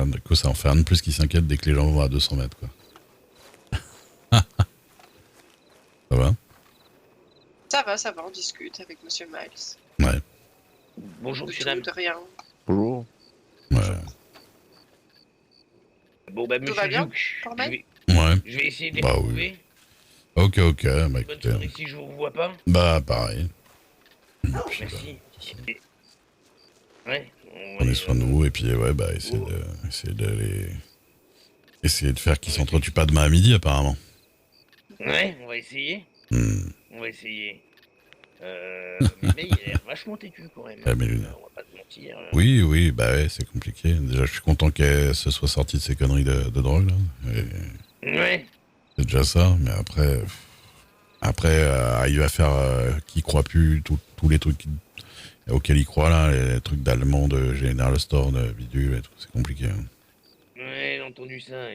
Du coup, ça en fait un de plus qui s'inquiète dès que les gens vont à 200 mètres, quoi. Ça va? Ça va, on discute avec Monsieur Miles. Ouais. Bonjour, De monsieur, tout, dame. de rien. Bonjour. Ouais. Bon, bah, Tout monsieur va bien Duke, pour je Mike vais, Ouais. je vais essayer de les Bah oui. retrouver. Ok, bah Bonne écoutez. soirée si je vous revois pas. Bah pareil. Et puis, Merci. Et- Ouais. prenez soin de vous et puis ouais, bah essayez de faire qu'ils s'entretuent pas demain à midi apparemment. Ouais, on va essayer. Hmm. On va essayer. Mais il a l'air vachement têtu quand même. Ah, mais lui- On va pas te mentir. Oui, bah ouais, c'est compliqué. Déjà, je suis content qu'elle se soit sortie de ces conneries de drogue là. Ouais. C'est déjà ça, mais après, il va faire qu'il croit plus tous les trucs auxquels il croit là, les trucs d'allemand, de General Store, de bidule et tout, c'est compliqué. Hein. Ouais, j'ai entendu ça.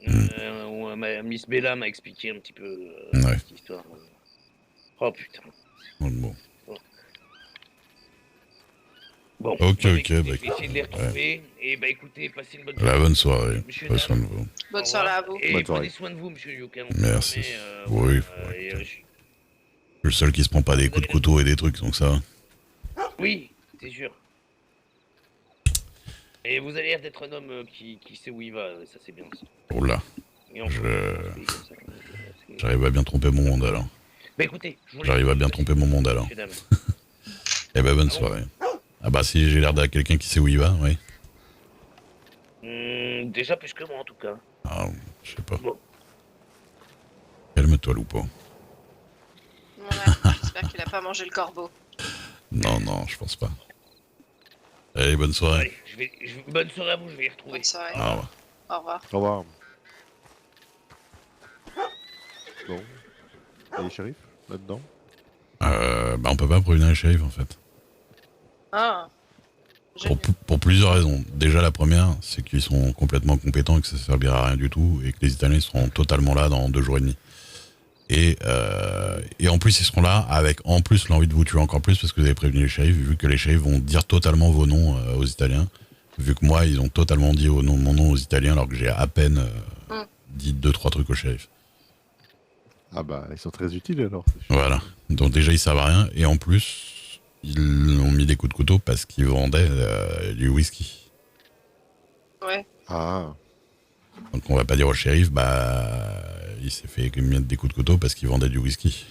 Ouais. Miss Bella m'a expliqué un petit peu Ouais. cette histoire. Oh putain. Bon. Bon, Ok, bah, bah, écoutez, je vais essayer de les retrouver. Et bah écoutez, passez une bonne La bonne soirée. Monsieur, Prenez soin de vous. Bonne Au soirée revoir. à vous. Et Bonne soirée. prenez soin de vous, monsieur Yuka. Merci. Oui, voilà, faut et, écouter. Je suis le seul qui se prend pas des coups de couteau et des trucs, donc ça va. oui, c'est sûr. Et vous avez l'air d'être un homme qui sait où il va, ça c'est bien. Ça. Oh là, Et on Je- peut- c'est- j'arrive à bien tromper mon monde alors. Bah écoutez, je vous laisse. J'arrive à bien tromper mon monde alors. Messieurs, dames. Eh ben bonne Ah bon soirée. Ah bah si j'ai l'air d'être quelqu'un qui sait où il va, oui. Déjà plus que moi en tout cas. Ah, je sais pas. Bon. Calme-toi, Loupo. Ouais, j'espère qu'il a pas mangé le corbeau. Non, je pense pas. Allez, bonne soirée. Allez, bonne soirée à vous, je vais y retrouver. Bonne soirée. Au revoir. Au revoir. Au revoir. Bon. Et shérif, là-dedans? Bah on peut pas prévenir les shérifs en fait. Ah. Pour plusieurs raisons. Déjà la première, c'est qu'ils sont complètement compétents et que ça servira à rien du tout et que les Italiens seront totalement là dans 2 jours et demi. Et en plus ils seront là avec en plus l'envie de vous tuer encore plus parce que vous avez prévenu les shérifs, vu que les shérifs vont dire totalement vos noms aux Italiens, vu que moi ils ont totalement dit mon nom aux Italiens alors que j'ai à peine dit 2-3 trucs aux shérifs. Ah bah, ils sont très utiles alors. Voilà. Donc déjà ils savent rien et en plus ils ont mis des coups de couteau parce qu'ils vendaient du whisky. Ouais. Ah, Donc on va pas dire au shérif, bah il s'est fait mettre des coups de couteau parce qu'il vendait du whisky.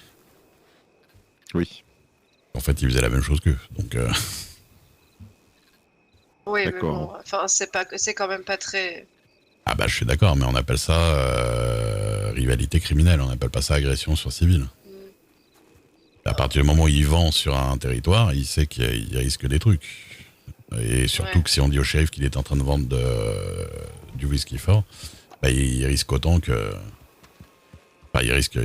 oui. En fait il faisait la même chose qu'eux. Donc Oui, mais D'accord. bon, enfin, c'est quand même pas très. ah bah je suis d'accord, mais on appelle ça rivalité criminelle, on appelle pas ça agression sur civil. À partir du moment où il vend sur un territoire, il sait qu'il risque des trucs. Et surtout Ouais. que si on dit au shérif qu'il est en train de vendre du whisky fort, bah il risque autant que... Enfin, il risque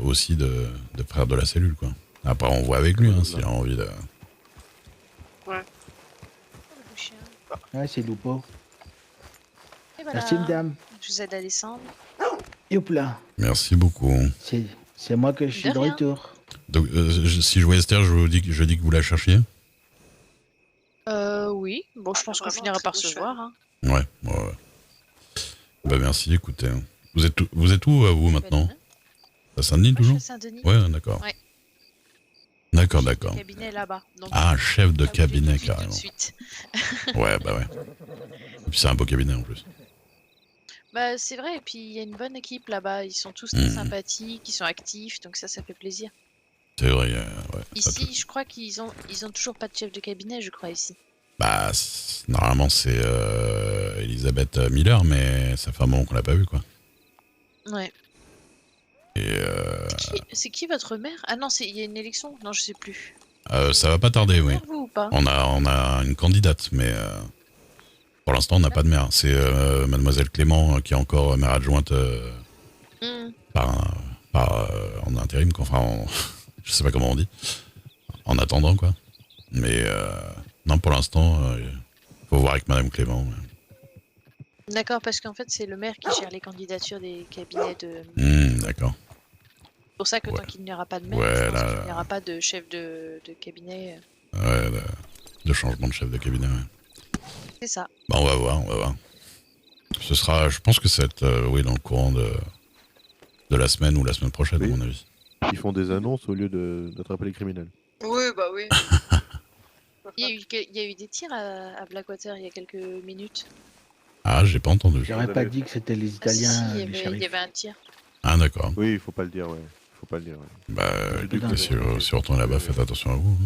aussi de faire de la cellule, quoi. Après, on voit avec lui, hein, s'il a envie de... Ouais, c'est Loupo. Et voilà. Merci, madame. Je vous aide à descendre. Youp là. Merci beaucoup. C'est moi que je suis De de rien. retour. Donc, si je vois Esther, je dis que vous la cherchiez. Oui. Bon, je pense qu'on Vraiment finira très par beau se cheval. voir. Hein. Ouais. Bah merci, écoutez. Vous êtes où, vous, maintenant? À Saint-Denis, Moi, je toujours? suis à Saint-Denis. Ouais, d'accord. Ouais. D'accord. Le cabinet là-bas. Donc, Ah, chef de là où j'ai cabinet, tout vu tout de carrément. suite. Ouais. Et puis c'est un beau cabinet, en plus. Bah, c'est vrai. Et puis, il y a une bonne équipe là-bas. Ils sont tous très sympathiques. Ils sont actifs. Donc, ça fait plaisir. C'est vrai, ouais. ça Ici, je crois qu'ils ont toujours pas de chef de cabinet, je crois, ici. Bah, normalement, c'est Elisabeth Miller, mais ça fait un moment qu'on l'a pas vue, quoi. Ouais. Et C'est qui votre mère? Ah non, il y a une élection? Non, je sais plus. ça va pas tarder, oui. Mère, vous ou pas? On a une candidate, mais pour l'instant, on n'a pas de maire. C'est Mademoiselle Clément qui est encore maire adjointe en intérim, quoi. Enfin, je sais pas comment on dit. En attendant, quoi. Mais non, pour l'instant, faut voir avec Madame Clément. Ouais. D'accord, parce qu'en fait, c'est le maire qui gère les candidatures des cabinets de... D'accord. C'est pour ça que Ouais. tant qu'il n'y aura pas de maire, Ouais, je pense là, qu'il n'y aura pas de chef de cabinet. Ouais, de changement de chef de cabinet, ouais. C'est ça. Bah, on va voir. Ce sera, je pense que c'est oui, dans le courant de la semaine ou la semaine prochaine, à Oui. mon avis. Ils font des annonces au lieu d'attraper les criminels. Oui, bah oui. Il y a eu des tirs à Blackwater il y a quelques minutes. Ah, j'ai pas entendu. J'aurais pas dit que c'était les Ah, si, Italiens, il y les avait, il y shérifs. avait un tir. Ah, d'accord. Oui, il faut pas le dire, ouais. Faut pas le dire, ouais. Bah, du Dedans, coup, si vous retournez là-bas, faites attention à vous.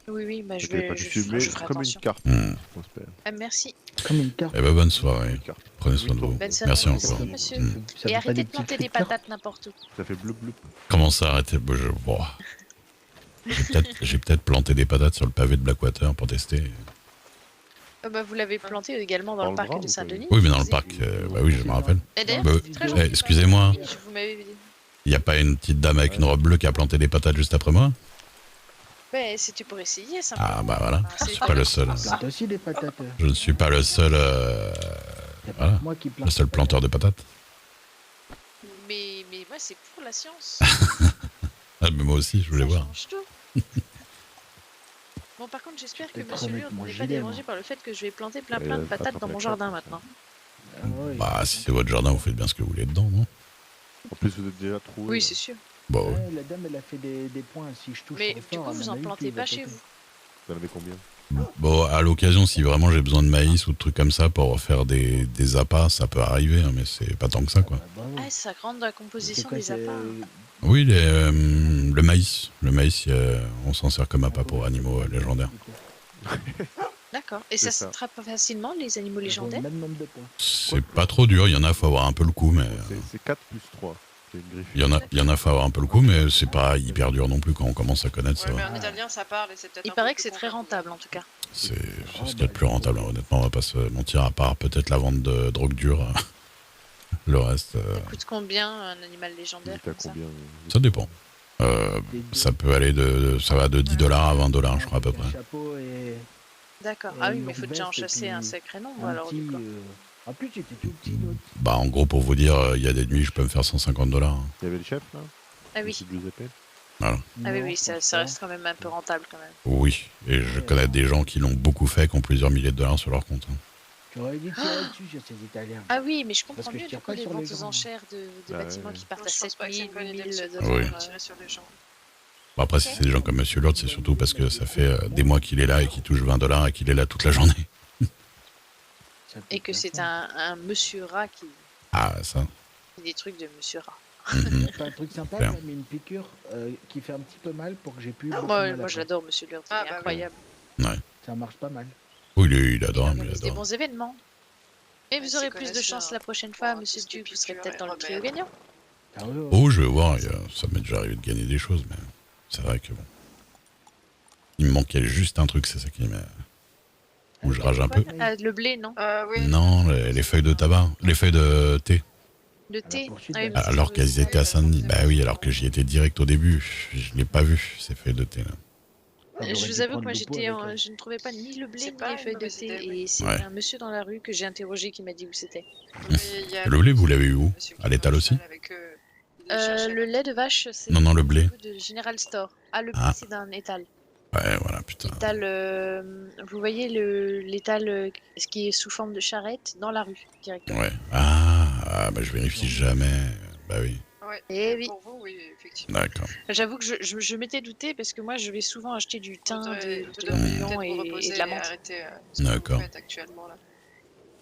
Oui, oui, bah, je T'avais vais, pas je, dû ferai- filmer je ferai comme attention. une carte, Hein. on espère. Ah, merci. Comme une carte. Eh ben, bonne soirée. Une carte. Prenez soin de vous. Bonne soirée, Merci merci, encore. monsieur. Hmm. Ça Et fait pas arrêtez de petits planter cris des de cœur patates n'importe où. Ça fait bloup bloup. Comment ça, arrêtez bah, bon. J'ai peut-être planté des patates sur le pavé de Blackwater pour tester. Bah, vous l'avez planté également dans Dans le le parc bras, de vous Saint-Denis. Oui, mais dans je le vous ai parc, vu. bah oui, je me rappelle. Et d'ailleurs, Bah, c'est très gentil. excusez-moi, Vous m'avez dit. il n'y a pas une petite dame avec une robe bleue qui a planté des patates juste après moi? Ouais, c'était pour essayer simplement. Ah, bah voilà, Enfin, je c'est suis pas le seul. Plante aussi des patates. Je ne suis pas le seul, Y a pas voilà, que moi qui plante. le seul planteur de patates. Mais moi, c'est pour la science. Ah, mais moi aussi, je voulais Ça voir. change tout. Bon, par contre, j'espère que Je vais Monsieur te Lurde remettre mon n'est pas gilet, dérangé moi. par le fait que je vais planter plein Ouais, de attrape patates dans la mon clope, jardin comme ça. maintenant. Ah ouais. Bah, si c'est votre jardin, vous faites bien ce que vous voulez dedans, non? En plus, vous êtes déjà trouvé. Oui, là. c'est sûr. Bon, oui. Ouais, la dame, elle a fait des points. Si je touche Mais trop du fort, coup, à vous mon en avis, plantez tout va pas chez péter. vous. Vous en avez combien? Bon, à l'occasion, si vraiment j'ai besoin de maïs ou de trucs comme ça pour faire des appâts, ça peut arriver, hein, mais c'est pas tant que ça, quoi. Ah, bah, ouais. Ah, ça rentre dans la C'est composition quoi, des c'est- appâts. Oui, le maïs. Le maïs, on s'en sert comme appât pour animaux légendaires. D'accord. Et C'est ça ça. s'attrape facilement, les animaux Ils ont le légendaires? même nombre de points. C'est pas trop dur, il y en a, faut avoir un peu le coup, mais C'est 4 plus 3. C'est une griffe. il y en a, faut avoir un peu le coup, mais c'est pas hyper dur non plus quand on commence à connaître ça. Ouais, mais va. en italien, ça parle et c'est peut-être. Il un peu paraît plus que c'est très convaincant. rentable en tout cas. C'est ce qu'il y a de plus rentable, hein. Honnêtement, on va pas se mentir, à part peut-être la vente de drogue dure. Le reste, Ça coûte combien un animal légendaire T'as comme ça? combien ça dépend. Ça peut aller ça va de 10 dollars à 20 dollars, je crois, à peu Avec un près. chapeau et D'accord. Et Ah oui, une mais il faut longue déjà en veste et chasser puis un sacré nombre un alors du petit. coup. En plus, c'était tout petit. l'autre. Bah, en gros, pour vous dire, il y a des nuits, je peux me faire 150 dollars. Il y avait le chef là Ah oui. Monsieur Giuseppe. Ah oui, Non, oui, je ça, pense ça pas. reste quand même un peu rentable quand même. Oui, et je connais des gens qui l'ont beaucoup fait, qui ont plusieurs milliers de dollars sur leur compte. Hein. J'aurais dû tirer dessus sur ces Italiens. Ah oui, mais je Parce comprends que je mieux tire du coup pas les sur les ventes aux gens. enchères de Bah bâtiments ouais. qui partent Non, à je pense pas que c'est 7000, une bonne idée de 8000 se dollars. Oui. tirer sur les gens. Bon, après, si c'est des gens comme Monsieur Lord, c'est surtout parce que ça fait des mois qu'il est là et qu'il touche 20 dollars et qu'il est là toute la journée. Ça Et coûte que pas c'est cher. un monsieur rat qui Ah, ça. fait des trucs de monsieur rat. Mhm. T'as un truc sympa, Super. là, mais une piqûre qui fait un petit peu mal pour que j'ai pu. Moi je l'adore, monsieur Lurde, Ah, il est bah oui. incroyable. Ça marche pas mal. Oui, il Il adore, il organise des adore. bons événements. Et vous Ouais, aurez c'est plus de connaisseur, chance la prochaine pour, fois, tout monsieur ce qui est Duke, vous serez piqûre peut-être et dans le trio remède. gagnant. Ah ouais, ouais. Oh, je vais voir, ça m'est déjà arrivé de gagner des choses, mais c'est vrai que bon. Il me manquait juste un truc, c'est ça qui m'a. Où je rage un peu. Ah, le blé, non? Oui. Non, les feuilles de tabac, les feuilles de thé. Le thé? poursuite Ah oui, de- mais c'est Alors sur qu'elles le- étaient à Saint-Denis. Bah oui, alors que j'y étais direct au début. Je l'ai pas vu, ces feuilles de thé là. Ah, j'aurais Je dû vous avoue que prendre moi le pot avec elle. je ne trouvais pas ni le blé C'est ni pas les une feuilles de mauvaise thé. idée, oui. Et c'est Ouais. un monsieur dans la rue que j'ai interrogé qui m'a dit où c'était. Mais il y a Le blé, vous l'avez eu où? monsieur qui À l'étal va aussi? avec eux, il les cherche Le lait de vache, c'est Non, non, le blé. au niveau de General Store. Ah, le blé, Ah. c'est d'un étal. Ouais, voilà, putain. Étal, vous voyez l'étal ce qui est sous forme de charrette dans la rue, directement. Ouais. Bah je vérifie jamais. Bah oui, Ouais. Eh oui. Pour vous, oui, effectivement. d'accord. J'avoue que je m'étais douté parce que moi je vais souvent acheter du thym, Vous devriez de peut-être l'oignon vous et reposer de la et menthe. arrêter ce que vous D'accord. faites actuellement là.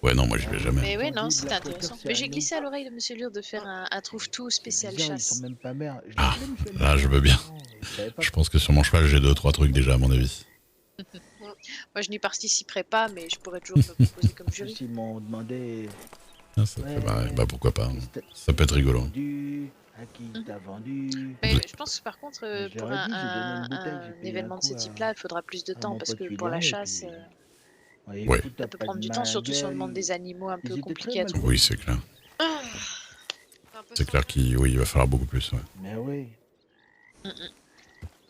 Ouais, non, moi j'y vais jamais. Mais oui, non, Entendu, c'était Blackwater, intéressant. c'est Mais un j'ai nom. glissé à l'oreille de Monsieur Lure de faire un trouve-tout C'est spécial bizarre, ils chasse. sont même pas mères. Je Ah, l'appelais, monsieur le là, maire. je veux bien. Non, je savais pas. Je pense que sur mon cheval, j'ai 2-3 trucs déjà, à mon avis. Moi je n'y participerai pas, mais je pourrais toujours me proposer comme En jury. plus, ils m'ont demandé. Ah, ça fait marrer. Bah pourquoi pas. qu'est-ce que t'as- Ça peut être rigolo. vendu, à qui t'as vendu. Mais je pense que par contre, Mais je pour leur ai dit, j'ai donné une bouteille, un j'ai payé événement un de ce coup type-là, il faudra plus de à temps mon parce pote que pour la Julien, et chasse, puis- Ouais, Ouais. écoute, t'as ça peut pas prendre de du temps, surtout si on gueule. demande des animaux un Ils peu étaient compliqués très à mal trouver. Oui, c'est clair. C'est un peu C'est clair sombre. qu'il il va falloir beaucoup plus. Ouais. Mais oui.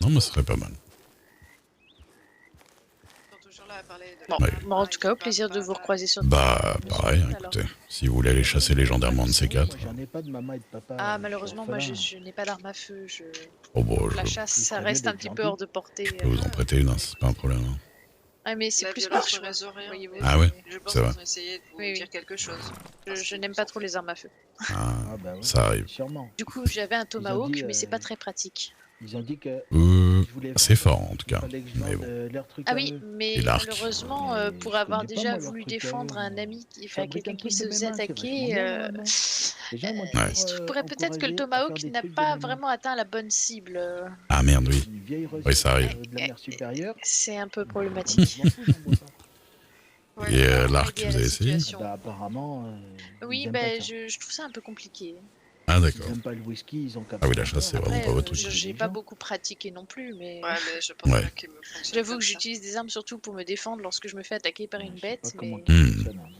Non, mais ce serait pas mal. Ils sont toujours là à parler de Bon, la Ouais. femme, bon, en ils tout cas, au parlent plaisir de pas, vous recroiser sur Bah, Monsieur pareil, Lurde, alors. écoutez. Si vous voulez aller chasser légendairement de ces quatre. Moi, j'en ai pas de maman et de papa. Ah, je suis malheureusement, moi je, orphelin. je n'ai pas d'arme à feu. Oh, bon, La je chasse, Il ça serait reste bien un d'être petit peu gentil. hors de portée. peux vous en prêter une, hein, c'est pas un problème. Hein. Ah, mais c'est La plus violence par ne choix. résout rien. voyez-vous. Ah ouais, Je pense c'est vrai. qu'ils ont essayé de vous Oui, oui. dire quelque chose. Je n'aime pas trop les armes à feu. Ah, Ah bah ouais, ça arrive. sûrement. Du coup, j'avais un tomahawk, dit, mais c'est pas très pratique. Ils ont dit que je voulais C'est vendre, fort en tout il cas. fallait que je Mais vende bon. leur truc Ah à oui, eux. mais Et l'arc. malheureusement, Mais pour je avoir connais pas, déjà moi, leur voulu truc à défendre eux, un moi. ami, Je enfin fabrique quelqu'un un qui truc se de mes faisait mains, c'est vachement attaquer, bien, normalement. Les gens ils m'ont il toujours se pourrait peut-être que le encouragé à faire tomahawk des n'a trucs de pas mes mains. vraiment atteint la bonne cible. Ah merde, oui. Une vieille Oui, recette ça arrive. de la mer supérieure. C'est un peu Je problématique. m'en fous, j'en bois pas. Ouais, Et bah, l'arc, Aider à vous la avez essayé? situation. Bah apparemment, Oui, ils aiment pas ben ça. je trouve ça un peu compliqué. Ah Ils d'accord. aiment pas le whisky, ils ont qu'à Ah oui, prendre la un chasse, c'est verre. vraiment Après, pas votre truc. j'ai des pas gens. beaucoup pratiqué non plus, mais Ouais, mais je pense Ouais. pas qu'il me fonctionne. j'avoue comme que ça. j'utilise des armes surtout pour me défendre lorsque je me fais attaquer par Ouais, une je sais bête, pas comment mais ils Hmm. fonctionnent. En tout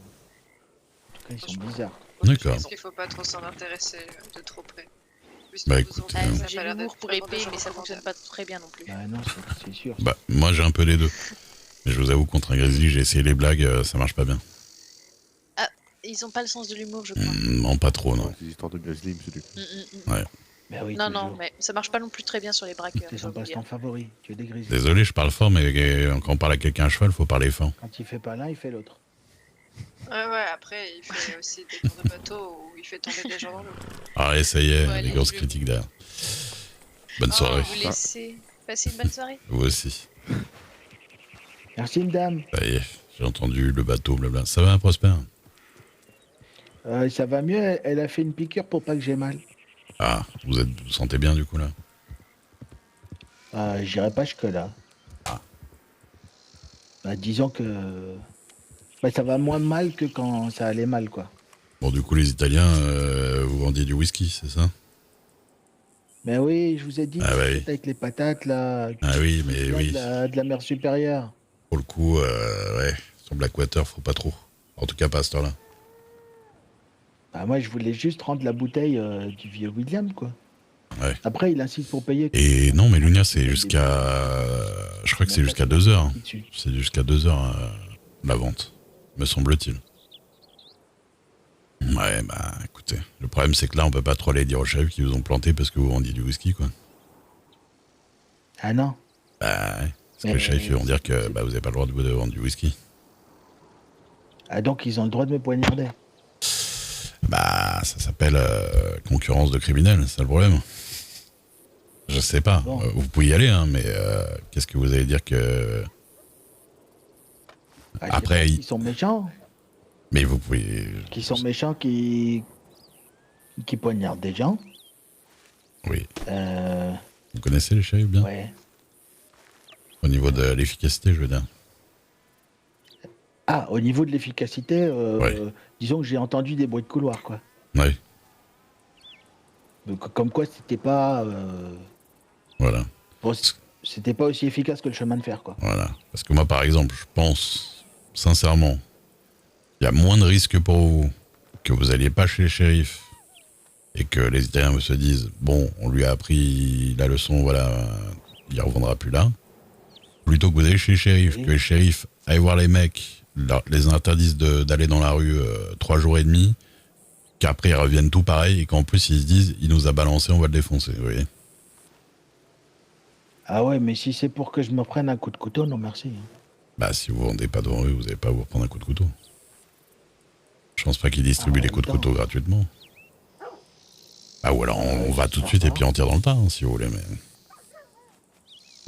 cas, ils sont Franchement. bizarres. D'accord. Je pense qu'il faut pas trop s'en intéresser de trop près. Bah, Vous écoute, entendez, ah, euh, ça moi a j'ai pas l'air l'humour d'être pour vraiment des épée, gens mais ça recommandables. fonctionne pas très bien non plus. Bah non, c'est sûr. Bah, moi j'ai un peu les deux. Mais je vous avoue, contre un grizzly, j'ai essayé les blagues, ça marche pas bien. Ils ont pas le sens de l'humour, je crois. Non, pas trop, non. Ouais, ces histoires de grizzly, monsieur Duc. Bah oui, Non, toujours. non, mais ça marche pas non plus très bien sur les braqueurs. C'est je son dois vous dire. passe-temps favori, tu es des grizzlies. Désolé, je parle fort, mais quand on parle à quelqu'un à cheval, faut parler fort. Quand il fait pas l'un, il fait l'autre. Ouais, après, il fait aussi des tours de bateau où il fait tomber des gens dans l'eau. Ah, ça y est, Ouais, les allez, grosses je vais critiques derrière. Bonne Oh, soirée. Vous laissez passer une bonne soirée. Vous aussi. Merci, madame. Ça y est, j'ai entendu le bateau, blabla. Ça va, Prosper? Ça va mieux, elle a fait une piqûre pour pas que j'ai mal. Ah, vous sentez bien du coup là? J'irai pas jusque-là. Bah, disons que ça va moins mal que quand ça allait mal, quoi. Bon, du coup, les Italiens, vous vendiez du whisky, c'est ça? Mais oui, je vous ai dit, Ah bah oui. peut-être avec les patates, là, Ah oui, mais qui vient oui. de la mer supérieure. Pour le coup, ouais, sur Blackwater, faut pas trop. En tout cas, pas à cette heure-là. Bah, moi, je voulais juste rendre la bouteille du vieux William, quoi. Ouais. Après, il insiste pour payer. Et non, mais Lunia, c'est jusqu'à. Je crois que c'est jusqu'à 2 heures. Dessus. C'est jusqu'à 2 heures la vente, me semble-t-il. Ouais, bah écoutez, le problème c'est que là on peut pas trop aller dire aux chefs qui vous ont planté parce que vous vendiez du whisky, quoi. Ah non. Bah ouais, parce que Mais les chefs ils vont dire que bah, vous avez pas le droit de vendre du whisky. Ah donc, ils ont le droit de me poignarder. Bah ça s'appelle concurrence de criminels, c'est ça le problème. Je sais pas, Bon. vous pouvez y aller, hein, mais qu'est-ce que vous allez dire que... Ah, je sais Après, pas, il- ils sont méchants. Mais vous pouvez... Qui sont méchants, qui poignardent des gens. Oui, Euh, vous connaissez les chefs bien? ouais. Au niveau de l'efficacité, je veux dire. Ah, au niveau de l'efficacité, Ouais. disons que j'ai entendu des bruits de couloir, quoi. Oui, Donc, comme quoi, c'était pas, voilà. c'était pas aussi efficace que le chemin de fer, quoi. Voilà. Parce que moi, par exemple, je pense, sincèrement, il y a moins de risques pour vous que vous alliez pas chez les shérifs et que les Italiens se disent, bon, on lui a appris la leçon, voilà, il ne revendra plus là. Plutôt que vous allez chez les shérifs, Oui. que les shérifs aillent voir les mecs, les interdisent d'aller dans la rue 3 jours et demi, qu'après ils reviennent tout pareil et qu'en plus ils se disent, il nous a balancé, on va le défoncer, vous voyez. Ah ouais, mais si c'est pour que je me prenne un coup de couteau, non merci. Bah, si vous vendez pas devant eux, vous n'allez pas vous reprendre un coup de couteau. Je pense pas qu'ils distribuent Ah, les coups de attends. couteau gratuitement. Ah, ou alors on va tout de suite et puis on tire dans le tas, hein, si vous voulez, mais...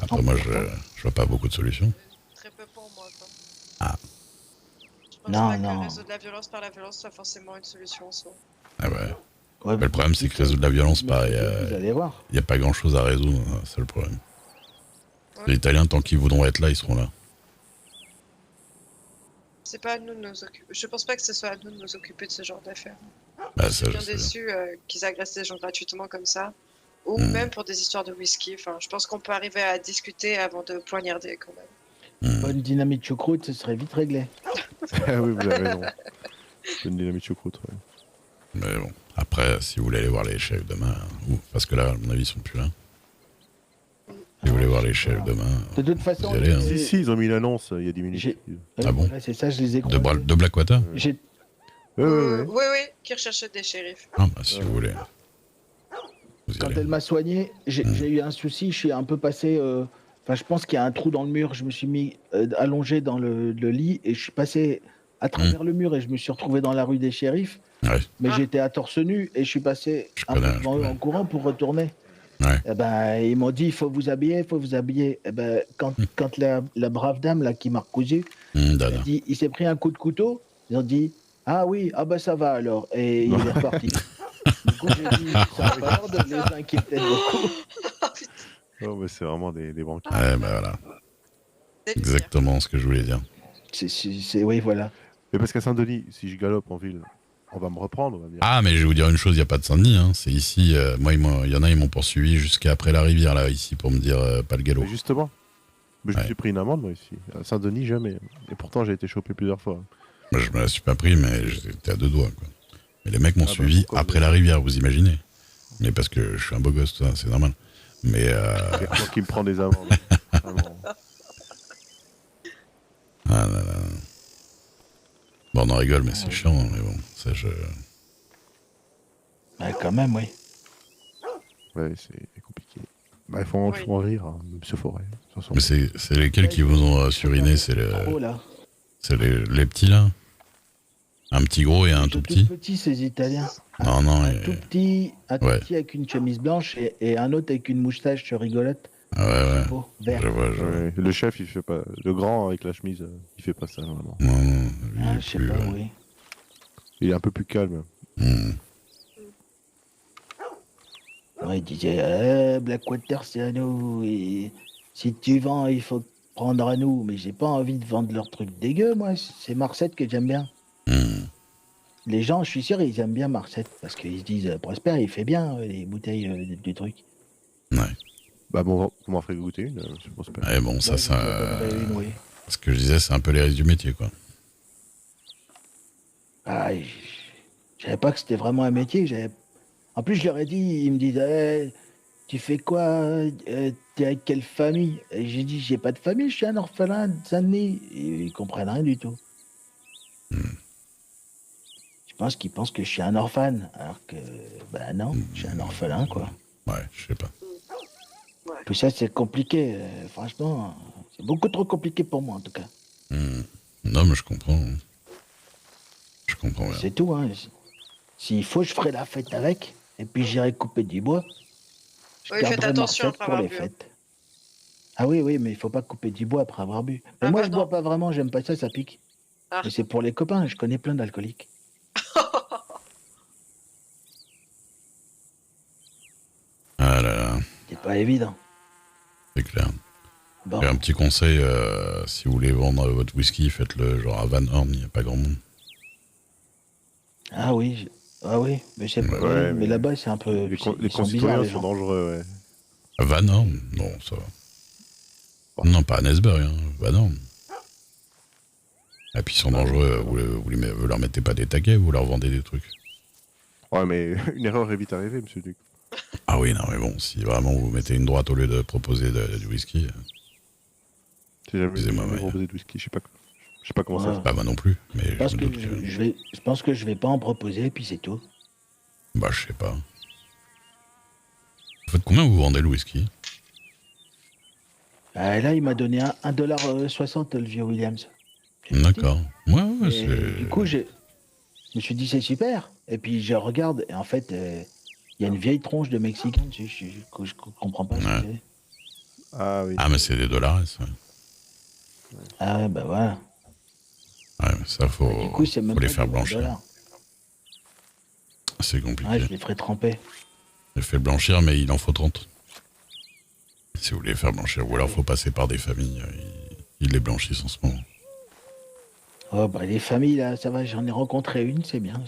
Après, moi, je vois pas beaucoup de solutions. Très peu pour moi, quoi. Ah. Je pense Non, pas non. que résoudre la violence par la violence soit forcément une solution en soi. Ah ouais. Ouais, Mais le problème, c'est que résoudre la violence, mais pareil, vous allez voir. il n'y a pas grand-chose à résoudre, hein, c'est le problème. Ouais. Les Italiens, tant qu'ils voudront être là, ils seront là. C'est pas à nous de nous occuper. Je pense pas que ce soit à nous de nous occuper de ce genre d'affaires. Bah, Je ça, suis je bien sais bien. déçu qu'ils agressent des gens gratuitement comme ça. Ou Mm. même pour des histoires de whisky. Enfin, je pense qu'on peut arriver à discuter avant de poignarder quand même. Hmm. Bonne dynamite choucroute, ce serait vite réglé. Ah oui, vous avez raison. C'est une dynamite choucroute, ouais. Mais bon, après, si vous voulez aller voir les chefs demain, ou parce que là, à mon avis, ils sont plus là. Si vous voulez voir les chefs demain, De toute façon, Vous y allez, hein. Si, si, ils ont mis l'annonce il y a 10 minutes. J'ai- Ah bon ouais, c'est ça, je les ai de, croisés. de Blackwater? J'ai- Ouais, ouais, ouais. Oui, qui recherchaient des shérifs. Ah, bah, si vous voulez. Vous y Quand allez. elle m'a soigné, j'ai eu un souci, je suis un peu passé Enfin, je pense qu'il y a un trou dans le mur. Je me suis mis allongé dans le lit et je suis passé à travers le mur et je me suis retrouvé dans la rue des Shérifs. Ouais, Mais Ah. j'étais à torse nu et je suis passé Je un peu connais, devant je eux connais. en courant pour retourner. Ouais. Eh ben, ils m'ont dit, il faut vous habiller, il faut vous habiller. Eh ben, quand la brave dame là, qui m'a recousu, elle Dada. dit, il s'est pris un coup de couteau, ils ont dit, ah oui, ah ben ça va alors. Et il est reparti. Du coup, j'ai dit, ça n'a pas l'air de les inquiéter beaucoup. Oh, mais c'est vraiment des banquiers. Ouais, bah voilà. Exactement ce que je voulais dire. Oui, voilà. Mais parce qu'à Saint-Denis, si je galope en ville, on va me reprendre, on va me dire. Ah, mais je vais vous dire une chose, il n'y a pas de Saint-Denis. Hein. C'est ici, moi, il y en a, ils m'ont poursuivi jusqu'à après la rivière, là, ici, pour me dire pas le galop. Mais justement, mais je me Ouais. suis pris une amende, moi, ici. À Saint-Denis, jamais. Et pourtant, j'ai été chopé plusieurs fois. Moi, je me la suis pas pris, mais j'étais à deux doigts, quoi. Mais les mecs m'ont Ah bah, suivi pourquoi après vous- la rivière, vous imaginez. Mais parce que je suis un beau gosse, ça, c'est normal. Mais C'est moi qui me prend des amendes. Vraiment. ah là là. Bon, on en rigole, mais c'est chiant, hein, mais bon, ça, je... Ouais, quand même, oui. Ouais, c'est compliqué. Bah, il faut en rire, hein, monsieur Forêt. De toute façon. Mais c'est lesquels qui vous ont suriné? C'est Trop, là. les petits, là? Un petit gros et un Ils tout sont petit? tous petits, ces Italiens. Non, non, Un et... tout petit, Ouais. avec une chemise blanche et un autre avec une moustache rigolote. Ah ouais, ouais. Chapeau vert. Je vois, je vois. Ouais, le chef, il fait pas. Le grand avec la chemise, il fait pas ça, vraiment. Non, non, lui, il Ah, est je sais plus, pas, oui. Il est un peu plus calme. Ouais, il disait, Blackwater, c'est à nous. Et si tu vends, il faut prendre à nous. Mais j'ai pas envie de vendre leurs trucs dégueux, moi. C'est Marcette que j'aime bien. Les gens, je suis sûr, ils aiment bien Marcette. Parce qu'ils se disent, Prosper, il fait bien les bouteilles du truc. Ouais. Bah bon, on m'en ferait goûter une, je pense pas. Ouais, bon, ça, Ouais, je vous en ça... donnerai une, oui. Ce que je disais, c'est un peu les risques du métier, quoi. Ah, je savais pas que c'était vraiment un métier. En plus, je leur ai dit, ils me disaient, tu fais quoi? T'es avec quelle famille? Et j'ai dit, j'ai pas de famille, je suis un orphelin de Saint-Denis. Et ils comprennent rien du tout. Je pense qu'ils pensent que je suis un orphan, alors que, ben non, je suis un orphelin, quoi. Ouais, je sais pas. Tout ça, c'est compliqué, franchement. C'est beaucoup trop compliqué pour moi, en tout cas. Non, mais je comprends. Je comprends bien. C'est tout, hein. S'il faut, je ferai la fête avec, et puis j'irai couper du bois. Je Oui, faites garderai attention Marcette après pour avoir les bu. fêtes. Ah oui, oui, mais il faut pas couper du bois après avoir bu. Mais Ah, moi, bah je non. bois pas vraiment, j'aime pas ça, ça pique. Ah. Mais c'est pour les copains, je connais plein d'alcooliques. Ah là là, C'est pas évident. c'est clair. Bon, Et un petit conseil, si vous voulez vendre votre whisky, faites-le genre à Van Horn, il n'y a pas grand monde. ah oui, ah oui, mais c'est pas. Ouais, mais mais là-bas, c'est un peu. Les, ils sont bizarres, concitoyens les sont gens. dangereux, ouais. À Van Horn? Non, ça va. Non, pas à Nesberg, hein. Van Horn. Et puis ils sont dangereux, vous leur mettez pas des taquets, vous leur vendez des trucs. Ouais, mais une erreur est vite arrivée, monsieur Duc. Ah oui, non, mais bon, si vraiment vous mettez une droite au lieu de proposer du whisky, J'ai jamais Excusez-moi, mais- proposé de whisky, je sais pas comment ça Ouais. se pas moi non plus, mais Je pense je me que doute que... je pense que je vais pas en proposer, puis c'est tout. Bah, je sais pas. En fait, combien vous vendez le whisky? Là, il m'a donné $1,60 le vieux Williams. J'ai dit. D'accord. Ouais, ouais, Et c'est... du coup, je me suis dit, c'est super. Et puis, je regarde, et en fait, il y a une vieille tronche de Mexicain dessus. Je comprends pas ce Ouais. que c'est. Ah oui. Ah, mais c'est des dollars, ça. Ah ouais, bah voilà. Ouais, mais ça, faut, Du coup, c'est même faut les pas faire des blanchir. $. C'est compliqué. Ouais, je les ferai tremper. Je les fais blanchir, mais il en faut 30. Si vous voulez les faire blanchir, ou alors faut passer par des familles. Ils les blanchissent en ce moment. Oh, bah, les familles, là, ça va, j'en ai rencontré une, c'est bien.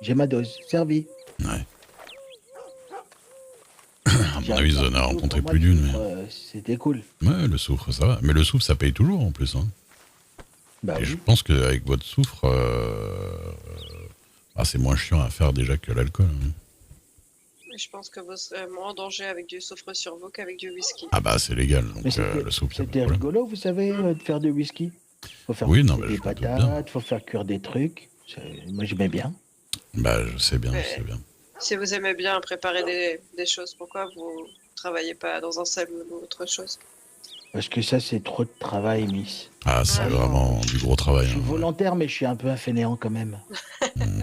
J'ai ma dose, servi. Ouais. À mon avis, ils en ont rencontré Pour moi, plus d'une. Mais... C'était cool. Ouais, le soufre, ça va. Mais le soufre, ça paye toujours en plus. Hein. Bah Et je oui. pense qu'avec votre soufre, c'est moins chiant à faire déjà que l'alcool. Hein. Je pense que vous serez moins en danger avec du soufre sur vous qu'avec du whisky. Ah bah c'est légal, donc Mais c'était le soufre, y a pas de c'était problème. rigolo, vous savez, de faire du whisky. Faut faire Oui, non, pousser mais des je me doute bien. patates, faut faire cuire des trucs. Moi, j'aimais bien. Bah je sais bien, Ouais. je sais bien. Si vous aimez bien préparer des choses, pourquoi vous travaillez pas dans un salon ou autre chose? Parce que ça, c'est trop de travail, Miss. Ah, c'est Ah non. vraiment du gros travail. Je suis hein, ouais. volontaire, mais je suis un peu un fainéant quand même. Mm.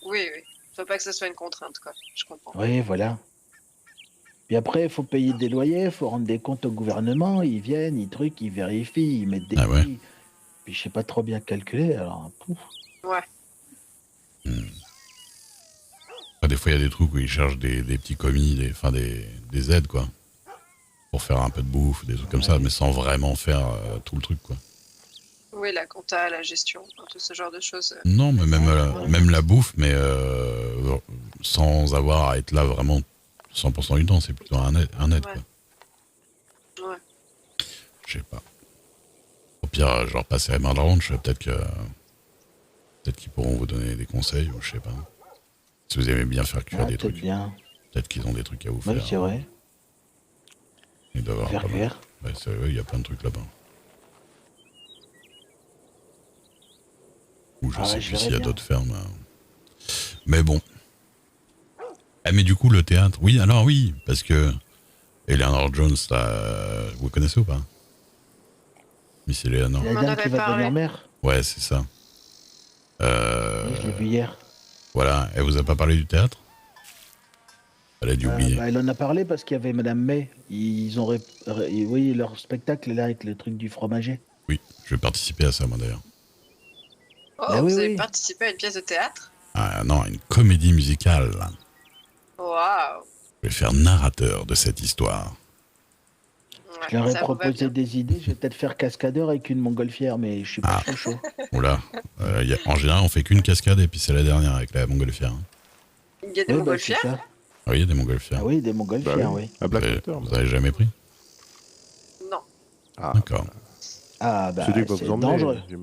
Oui, oui. Faut pas que ce soit une contrainte, quoi. Je comprends. Oui, voilà. Puis après, il faut payer des loyers, il faut rendre des comptes au gouvernement. Ils viennent, ils truquent, ils vérifient, ils mettent des Ah ouais. prix. Puis je sais pas trop bien calculer, alors... pouf. Ouais. Enfin, des fois, il y a des trucs où ils cherchent des petits commis, des aides, quoi. Pour faire un peu de bouffe, des trucs comme ça, mais sans vraiment faire tout le truc, quoi. Oui, la compta, la gestion, enfin, tout ce genre de choses. Non, mais même, Ouais. même la bouffe, mais sans avoir à être là vraiment 100% du temps, c'est plutôt un aide, Ouais. quoi. Ouais. Je sais pas. Au pire, je leur passerai main de ronde, peut-être qu'ils pourront vous donner des conseils, ou je sais pas. Si vous aimez bien faire cuire Ah, des peut-être trucs, bien. peut-être qu'ils ont des trucs à vous Oui, faire. c'est vrai. Ils doivent avoir Faire pas mal. cuire. Ouais, il y a plein de trucs là-bas. Ou je Ah, sais je plus verrai s'il y a bien. d'autres fermes. Mais bon. Ah, mais du coup, le théâtre, oui, alors oui, parce que Eleanor Jones, là, vous connaissez ou pas? Miss Eleanor. C'est On la m'en dame qui avait va parlé. devenir mère. Ouais, c'est ça. Oui, je l'ai vu hier. Voilà, elle vous a pas parlé du théâtre? Elle a dû oublier. Elle en a parlé parce qu'il y avait Madame May. Ils ont... Oui, leur spectacle là avec le truc du fromager. Oui, je vais participer à ça, moi, d'ailleurs. Oh, Bah vous oui, avez oui. participé à une pièce de théâtre? Ah non, une comédie musicale. Waouh! Je vais faire narrateur de cette histoire. Ouais, Je leur ai ça vous va proposé bien. des idées. Je vais peut-être faire cascadeur avec une montgolfière, mais je suis pas Ah. chaud. Oula. En général, on fait qu'une cascade et puis c'est la dernière avec la montgolfière. hein. Il y a des Oui, c'est montgolfières? ça. Ah oui, il y a des montgolfières. Ah oui, des Bah montgolfières, oui. À Vous Blackwater. vous avez jamais pris? Non. Ah, D'accord. Ah bah, c'est Dieu qui va c'est vous emmener, dangereux. j'imagine.